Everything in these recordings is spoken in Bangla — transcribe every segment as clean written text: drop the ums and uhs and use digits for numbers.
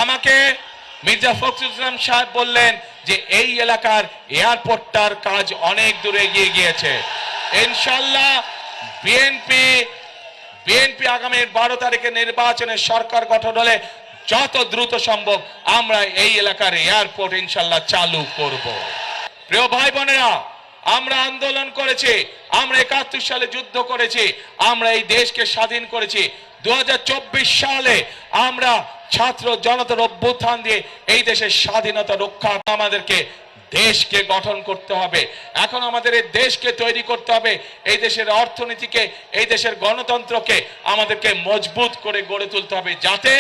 আমাকে মির্জা ফখরুল ইসলাম সাহেব বললেন যে এই এলাকার এয়ারপোর্টটার কাজ অনেক দূরে এগিয়ে গিয়েছে। ইনশাআল্লাহ বিএনপি আগামী 12 তারিখে নির্বাচনে সরকার গঠন হলে যত দ্রুত সম্ভব আমরা এই এলাকার এয়ারপোর্ট ইনশাআল্লাহ চালু করব। প্রিয় ভাই বোনেরা, আমরা আন্দোলন করেছি, আমরা 71 সালে যুদ্ধ করেছি, আমরা এই দেশকে স্বাধীন করেছি। 2024 সালে আমরা ছাত্র জনতার অভ্যুত্থান দিয়ে এই দেশের স্বাধীনতা রক্ষা, আমাদেরকে দেশকে গঠন করতে হবে। এখন আমাদের এই দেশকে তৈরি করতে হবে, এই দেশের অর্থনীতিকে, এই দেশের গণতন্ত্রকে আমাদেরকে মজবুত করে গড়ে তুলতে হবে, যাতে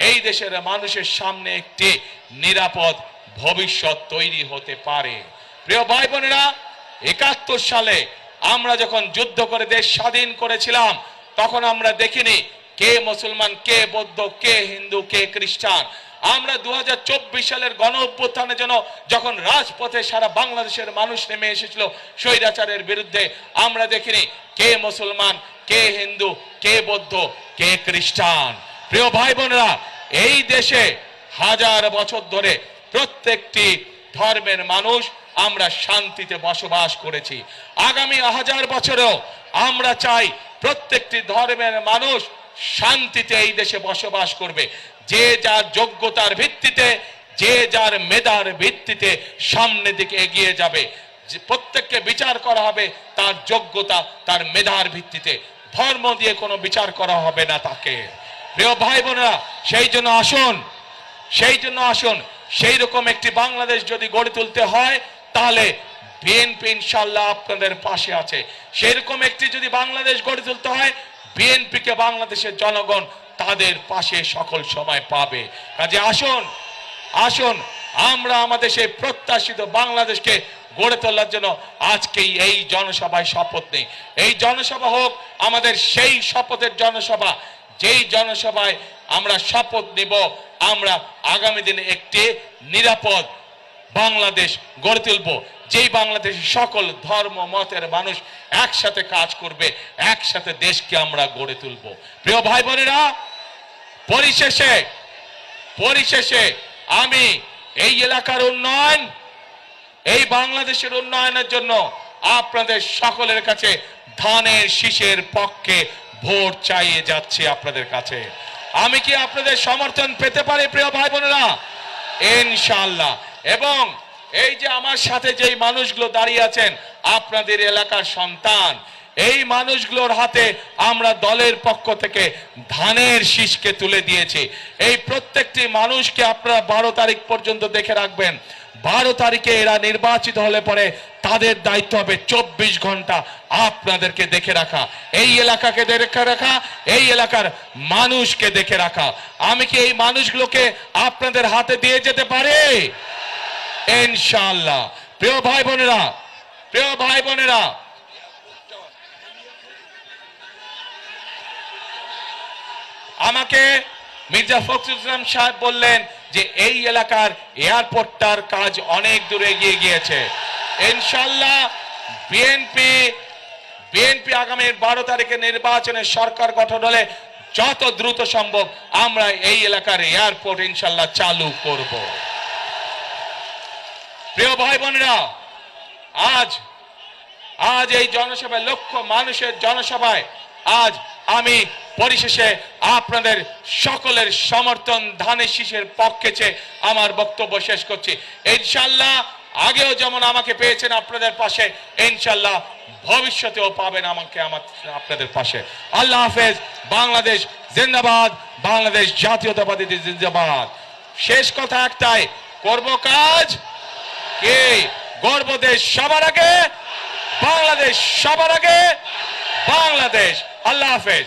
এই দেশের মানুষের সামনে একটি নিরাপদ ভবিষ্যৎ তৈরি হতে পারে। প্রিয় ভাই বোনেরা, 71 সালে আমরা যখন যুদ্ধ করে দেশ স্বাধীন করেছিলাম, তখন আমরা দেখিনি কে মুসলমান, কে বৌদ্ধ, কে হিন্দু, কে খ্রিস্টান। আমরা 2024 সালের গণ অভ্যুত্থানের জন্য যখন রাজপথে সারা বাংলাদেশের মানুষ নেমে এসেছিল স্বৈরাচারের বিরুদ্ধে, আমরা দেখিনি কে মুসলমান, কে হিন্দু, কে বৌদ্ধ, কে খ্রিস্টান। প্রিয় ভাই বোনেরা, এই দেশে হাজার বছর ধরে প্রত্যেকটি ধর্মের মানুষ আমরা শান্তিতে বসবাস করেছি। আগামী 1000 বছরেও আমরা চাই প্রত্যেকটি ধর্মের মানুষ শান্তিতে এই দেশে বসবাস করবে। যে যার যোগ্যতার ভিত্তিতে, যে যার মেধার ভিত্তিতে সামনের দিকে এগিয়ে যাবে। প্রত্যেককে বিচার করা হবে তার যোগ্যতা, তার মেধার ভিত্তিতে, ধর্ম দিয়ে কোনো বিচার করা হবে না তাকে। প্রিয় ভাই বোনেরা, সেই জন্য আসুন সেই রকম একটি বাংলাদেশ যদি গড়ে তুলতে হয়, তাহলে বিএনপি ইনশাআল্লাহ আপনাদের পাশে আছে। সেই রকম একটি যদি বাংলাদেশ গড়ে তুলতে হয়, বিএনপিকে বাংলাদেশের জনগণ তাদের পাশে সকল সময় পাবে। কাজে আসুন আমরা আমাদের সেই প্রত্যাশিত বাংলাদেশকে গড়ে তোলার জন্য আজকেই এই জনসভায় শপথ নেই। এই জনসভা হোক আমাদের সেই শপথের জনসভা, যেই জনসভায় আমরা শপথ নিব আমরা আগামী দিনে একটি নিরাপদ বাংলাদেশ গড়ে তুলব, যেই বাংলাদেশে সকল ধর্ম মতের মানুষ একসাথে কাজ করবে, একসাথে দেশকে আমরা গড়ে তুলব। প্রিয় ভাই বোনেরা, পরিশেষে আমি এই এলাকার উন্নয়ন, এই বাংলাদেশের উন্নয়নের জন্য আপনাদের সকলের কাছে ধানের শীষের পক্ষে ভোট চাইয়ে যাচ্ছি আপনাদের কাছে। আমি কি আপনাদের সমর্থন পেতে পারি প্রিয় ভাই বোনেরা? ইনশাআল্লাহ। এবং এই যে আমার সাথে যেই মানুষগুলো দাঁড়িয়ে আছেন আপনাদের এলাকার সন্তান, এই মানুষগুলোর হাতে আমরা দলের পক্ষ থেকে ধানের শীষকে তুলে দিয়েছি। এই প্রত্যেকটি মানুষকে আপনারা 12 তারিখ পর্যন্ত দেখে রাখবেন। 12 তারিখে এরা নির্বাচিত হলে পরে তাদের দায়িত্ব হবে 24 ঘন্টা আপনাদেরকে দেখে রাখা, এই এলাকাকে দেখে রাখা, এই এলাকার মানুষকে দেখে রাখা। আমি কি এই মানুষগুলোকে আপনাদের হাতে দিয়ে যেতে পারি? ইনশাআল্লাহ। প্রিয় ভাই বোনেরা, আমাকে মির্জা ফখরুল ইসলাম সাহেব বললেন যে এই এলাকার এয়ারপোর্টটার কাজ অনেক দূরে এগিয়ে গিয়েছে। ইনশাআল্লাহ বিএনপি আগামী 12 তারিখে নির্বাচনে সরকার গঠন হলে যত দ্রুত সম্ভব আমরা এই এলাকার এয়ারপোর্ট ইনশাআল্লাহ চালু করব। প্রিয় ভাই বোনেরা, আজ এই জনসভায়, লক্ষ মানুষের জনসভায় আজ আমি পরিশেষে আপনাদের সকলের সমর্থন ধানের শীষের পক্ষে চেয়ে আমার বক্তব্য শেষ করছি। ইনশাআল্লাহ আগেও যেমন আমাকে পেয়েছেন আপনাদের পাশে, ইনশাআল্লাহ ভবিষ্যতেও পাবেন আমাকে আপনাদের পাশে। আল্লাহ হাফেজ। বাংলাদেশ জিন্দাবাদ, বাংলাদেশ জাতীয়তাবাদী জিন্দাবাদ। শেষ কথা একটাই, করব কাজ কি গর্ব দেশ সবার আগে, বাংলাদেশ সবার আগে, বাংলাদেশ। আল্লাহ হাফেজ।